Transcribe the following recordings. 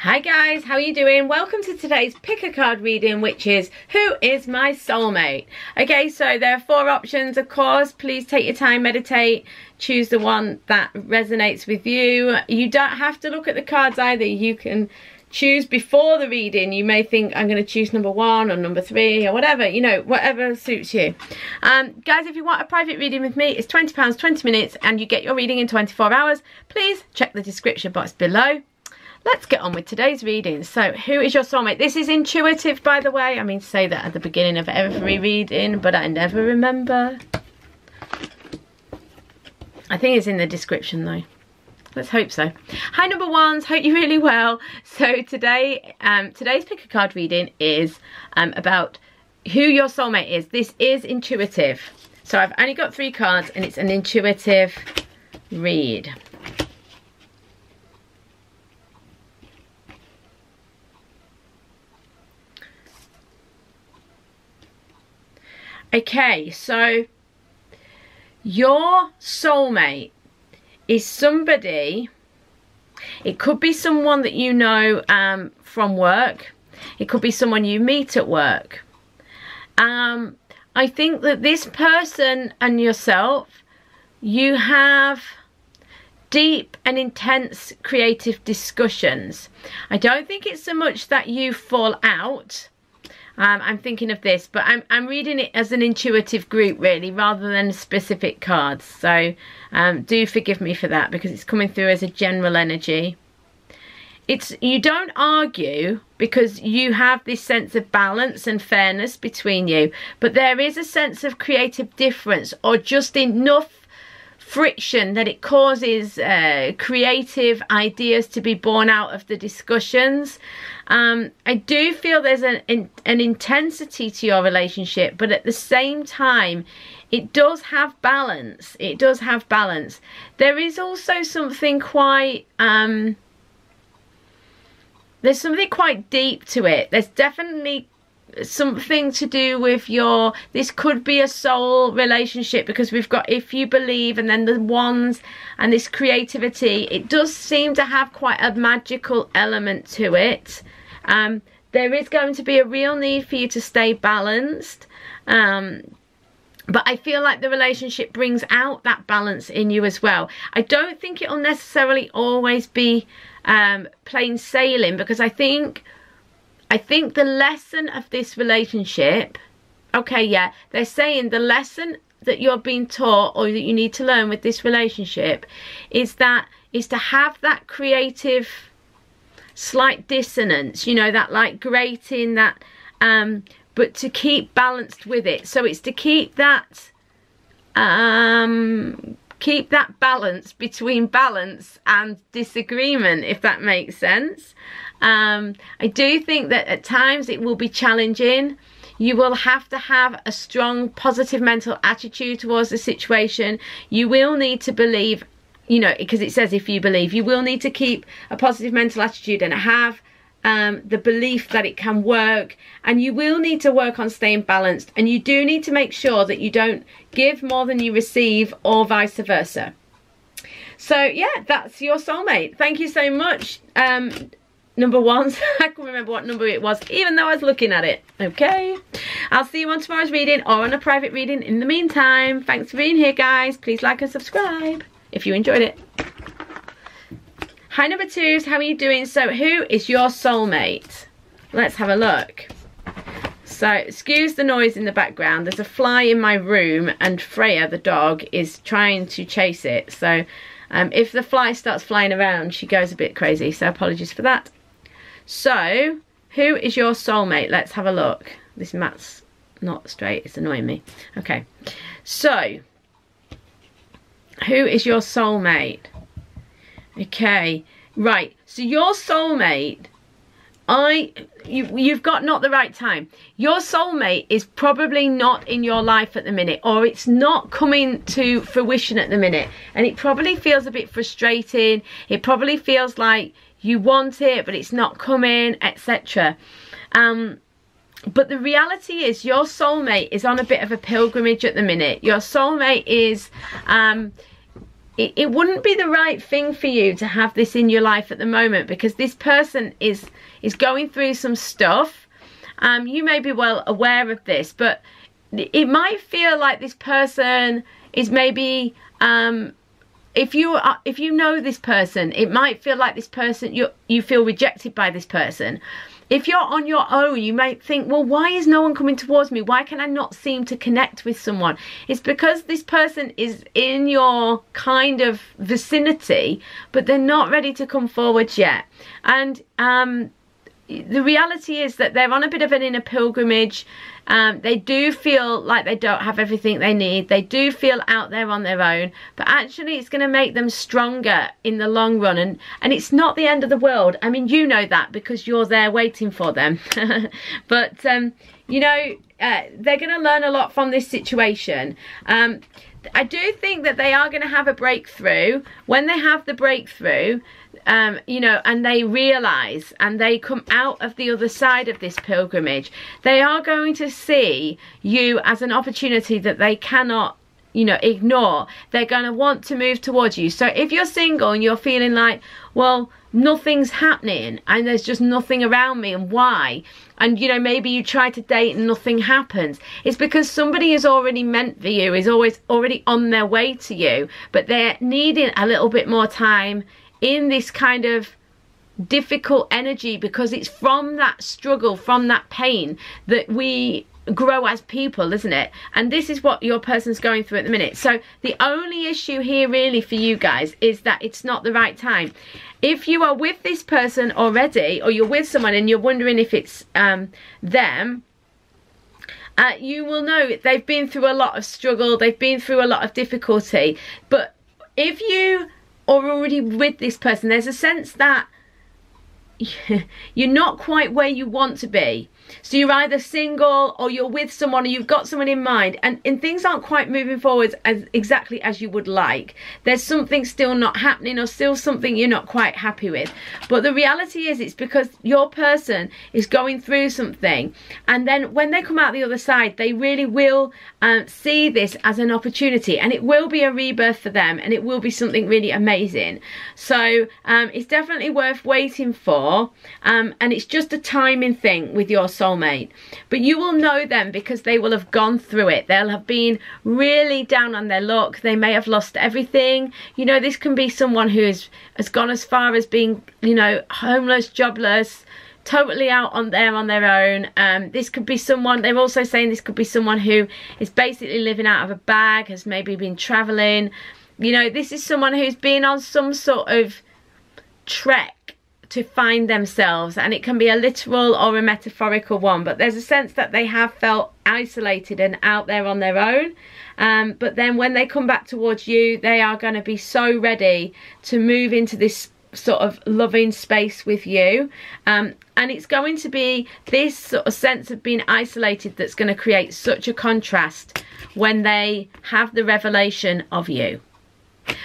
Hi guys, how are you doing? Welcome to today's pick a card reading, which is who is my soulmate? Okay, so there are 4 options, of course. Please take your time, meditate, choose the one that resonates with you. You don't have to look at the cards either. You can choose before the reading. You may think I'm going to choose number 1 or number 3 or whatever, you know, whatever suits you. Guys, if you want a private reading with me, it's £20, 20 minutes, and you get your reading in 24 hours. Please check the description box below. Let's get on with today's reading. So, who is your soulmate? This is intuitive, by the way. I mean to say that at the beginning of every reading, but I never remember. I think it's in the description though. Let's hope so. Hi number ones, hope you're really well. So today, today's pick a card reading is about who your soulmate is. This is intuitive. So I've only got 3 cards and it's an intuitive read. Okay, so your soulmate is somebody, it could be someone that you know from work, it could be someone you meet at work. I think that this person and yourself, you have deep and intense creative discussions. I don't think it's so much that you fall out. I'm thinking of this, but I'm reading it as an intuitive group really, rather than specific cards. So do forgive me for that, because it's coming through as a general energy. You don't argue because you have this sense of balance and fairness between you, but there is a sense of creative difference, or just enough friction that it causes creative ideas to be born out of the discussions. I do feel there's an intensity to your relationship, but at the same time it does have balance. It does have balance. There is also something quite there's something quite deep to it. There's definitely something to do with this could be a soul relationship, because we've got if you believe and then the wands and this creativity. It does seem to have quite a magical element to it. There is going to be a real need for you to stay balanced, but I feel like the relationship brings out that balance in you as well. I don't think it'll necessarily always be plain sailing, because I think the lesson of this relationship, okay, yeah, they're saying the lesson that you're being taught or that you need to learn with this relationship is to have that creative slight dissonance, you know, that like grating, that but to keep balanced with it. So it's to keep that balance between balance and disagreement, if that makes sense. I do think that at times it will be challenging. You will have to have a strong positive mental attitude towards the situation. You will need to believe, you know, because it says if you believe, you will need to keep a positive mental attitude and have the belief that it can work, and you will need to work on staying balanced, and you do need to make sure that you don't give more than you receive, or vice versa. So yeah, that's your soulmate. Thank you so much. Number ones, I can remember what number it was even though I was looking at it. Okay, I'll see you on tomorrow's reading or on a private reading. In the meantime, thanks for being here guys. Please like and subscribe if you enjoyed it. Hi number 2s, how are you doing? So who is your soulmate? Let's have a look. So excuse the noise in the background, there's a fly in my room and Freya the dog is trying to chase it. So if the fly starts flying around, she goes a bit crazy, so apologies for that. So who is your soulmate? Let's have a look. This mat's not straight, it's annoying me. Okay, so who is your soulmate? Okay, right, so your soulmate, you've got not the right time. Your soulmate is probably not in your life at the minute, or it's not coming to fruition at the minute, and it probably feels a bit frustrating. It probably feels like you want it but it's not coming, etc. But the reality is your soulmate is on a bit of a pilgrimage at the minute. Your soulmate is it wouldn't be the right thing for you to have this in your life at the moment, because this person is going through some stuff. You may be well aware of this, but it might feel like this person is maybe, if you know this person, it might feel like this person, you feel rejected by this person. If you're on your own, you might think, well, why is no one coming towards me? Why can I not seem to connect with someone? It's because this person is in your kind of vicinity, but they're not ready to come forward yet. And the reality is that they're on a bit of an inner pilgrimage. They do feel like they don't have everything they need. They do feel out there on their own, but actually it's going to make them stronger in the long run. And it's not the end of the world. I mean, you know that because you're there waiting for them. But, you know, they're going to learn a lot from this situation. I do think that they are going to have a breakthrough. When they have the breakthrough, you know, and they realize and they come out of the other side of this pilgrimage, they are going to see you as an opportunity that they cannot, you know, ignore. They're going to want to move towards you. So if you're single and you're feeling like, well, nothing's happening and there's just nothing around me, and why? And, you know, maybe you try to date and nothing happens. It's because somebody is already meant for you, is already on their way to you, but they're needing a little bit more time in this kind of difficult energy, because it's from that struggle, from that pain, that we grow as people, isn't it? And this is what your person's going through at the minute. So the only issue here really for you guys is that it's not the right time. If you are with this person already, or you're with someone and you're wondering if it's them, you will know they've been through a lot of struggle, they've been through a lot of difficulty. But if you are already with this person, there's a sense that you're not quite where you want to be. So you're either single or you're with someone, or you've got someone in mind, and things aren't quite moving forward exactly as you would like. There's something still not happening, or still something you're not quite happy with. But the reality is, it's because your person is going through something, and then when they come out the other side, they really will see this as an opportunity, and it will be a rebirth for them, and it will be something really amazing. So it's definitely worth waiting for, and it's just a timing thing with your soulmate. But you will know them because they will have gone through it. They'll have been really down on their luck. They may have lost everything. You know, this can be someone who has gone as far as being, you know, homeless, jobless, totally out on their own. This could be someone, they're also saying this could be someone who is basically living out of a bag, has maybe been traveling. You know, this is someone who's been on some sort of trek to find themselves, and it can be a literal or a metaphorical one, but there's a sense that they have felt isolated and out there on their own. But then when they come back towards you, they are going to be so ready to move into this sort of loving space with you, and it's going to be this sort of sense of being isolated that's going to create such a contrast when they have the revelation of you.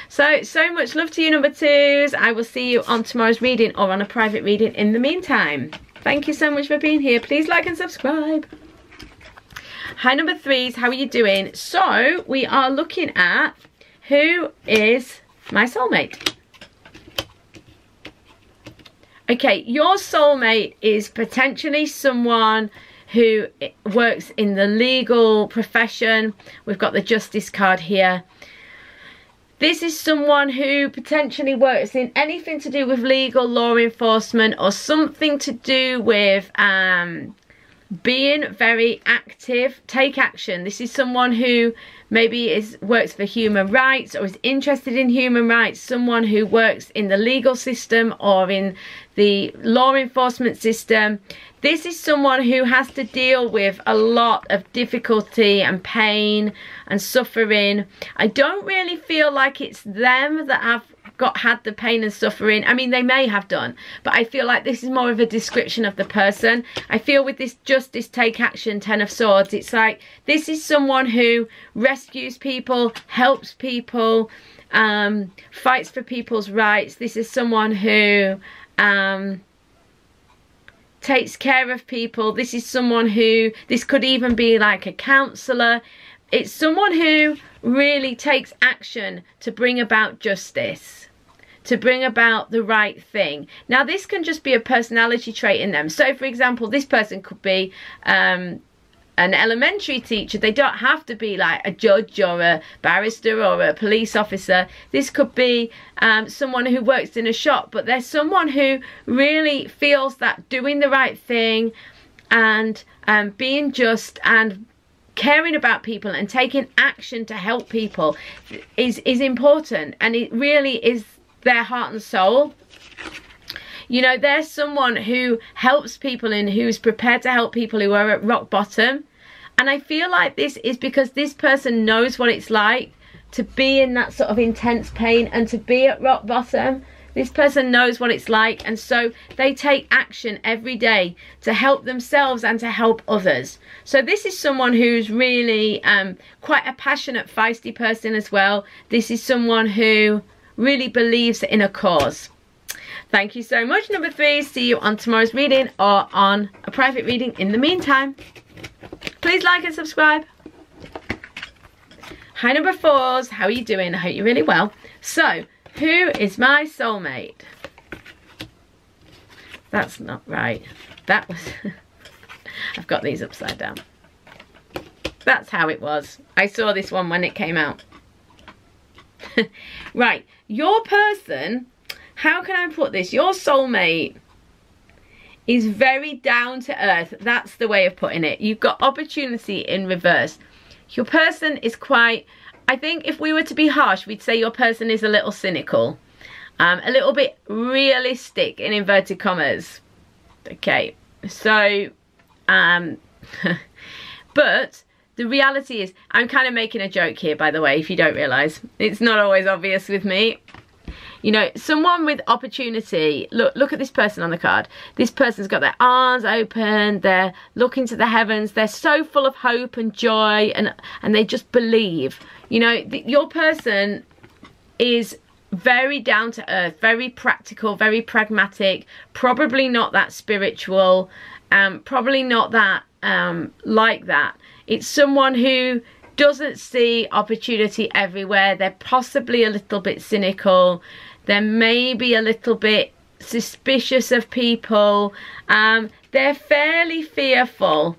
So much love to you, number twos. I will see you on tomorrow's reading or on a private reading in the meantime. Thank you so much for being here. Please like and subscribe. Hi, number threes. How are you doing? So we are looking at who is my soulmate. Okay, your soulmate is potentially someone who works in the legal profession. We've got the Justice card here. This is someone who potentially works in anything to do with legal, law enforcement, or something to do with being very active, take action. This is someone who maybe works for human rights or is interested in human rights, someone who works in the legal system or in the law enforcement system. This is someone who has to deal with a lot of difficulty and pain and suffering. I don't really feel like it's them that have had the pain and suffering. I mean, they may have done, but I feel like this is more of a description of the person. I feel with this Justice, take action, Ten of Swords, it's like this is someone who rescues people, helps people, fights for people's rights. This is someone who takes care of people. This is someone who, this could even be like a counsellor. it's someone who really takes action to bring about justice, to bring about the right thing. Now, this can just be a personality trait in them. So, for example, this person could be an elementary teacher. They don't have to be like a judge or a barrister or a police officer. This could be someone who works in a shop, but there's someone who really feels that doing the right thing and being just and caring about people and taking action to help people is important, and it really is their heart and soul. You know, there's someone who helps people and who's prepared to help people who are at rock bottom. And I feel like this is because this person knows what it's like to be in that sort of intense pain and to be at rock bottom. This person knows what it's like, and so they take action every day to help themselves and to help others. So this is someone who's really quite a passionate, feisty person as well. This is someone who really believes in a cause. Thank you so much, number 3. See you on tomorrow's reading or on a private reading in the meantime. Please like and subscribe. Hi, number 4s. How are you doing? I hope you're really well. So, who is my soulmate? That's not right. That was... I've got these upside down. That's how it was. I saw this one when it came out. Right. Your person... How can I put this? Your soulmate is very down to earth. That's the way of putting it. You've got opportunity in reverse. Your person is quite... I think if we were to be harsh, we'd say your person is a little cynical. A little bit realistic in inverted commas. Okay. So, but the reality is, I'm kind of making a joke here, by the way, if you don't realise. It's not always obvious with me. You know, someone with opportunity. Look at this person on the card. This person's got their arms open. They're looking to the heavens. They're so full of hope and joy, and they just believe. You know, your person is very down to earth, very practical, very pragmatic. Probably not that spiritual. Probably not that like that. It's someone who doesn't see opportunity everywhere. They're possibly a little bit cynical. They're maybe a little bit suspicious of people. They're fairly fearful.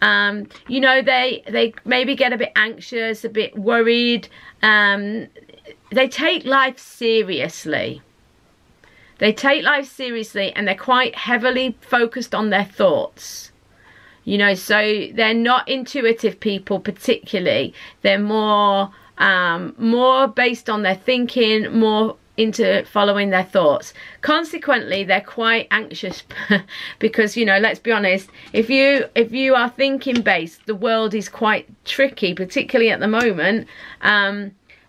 You know, they maybe get a bit anxious, a bit worried. They take life seriously. They take life seriously, and they're quite heavily focused on their thoughts. You know, so they're not intuitive people particularly. They're more based on their thinking, more into following their thoughts. Consequently, they're quite anxious because, you know, let's be honest, if you are thinking based, the world is quite tricky, particularly at the moment.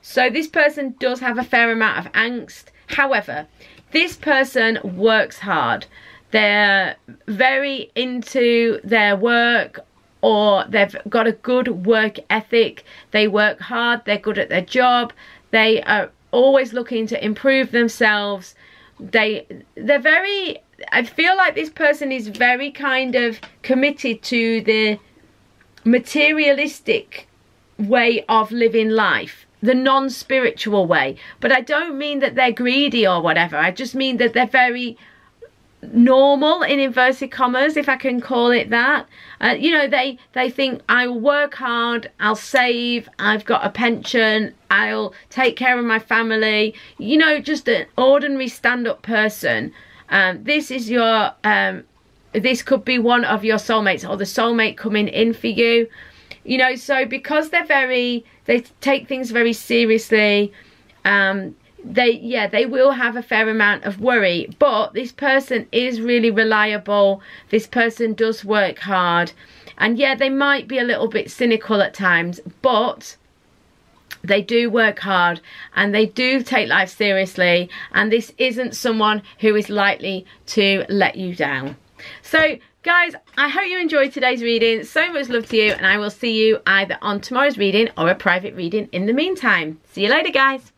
So this person does have a fair amount of angst. However, this person works hard. They're very into their work, or they've got a good work ethic. They work hard. They're good at their job. They are always looking to improve themselves. They're very... I feel like this person is very kind of committed to the materialistic way of living life, the non-spiritual way. But I don't mean that they're greedy or whatever. I just mean that they're very normal, in inverted commas, if I can call it that. You know, they think, I'll work hard, I'll save, I've got a pension, I'll take care of my family. You know, just an ordinary stand-up person. This is your this could be one of your soulmates, or the soulmate coming in for you. You know, so because they take things very seriously, they will have a fair amount of worry, but this person is really reliable. This person does work hard, and yeah, they might be a little bit cynical at times, but they do work hard and they do take life seriously, and this isn't someone who is likely to let you down. So guys, I hope you enjoyed today's reading. So much love to you, and I will see you either on tomorrow's reading or a private reading in the meantime. See you later, guys.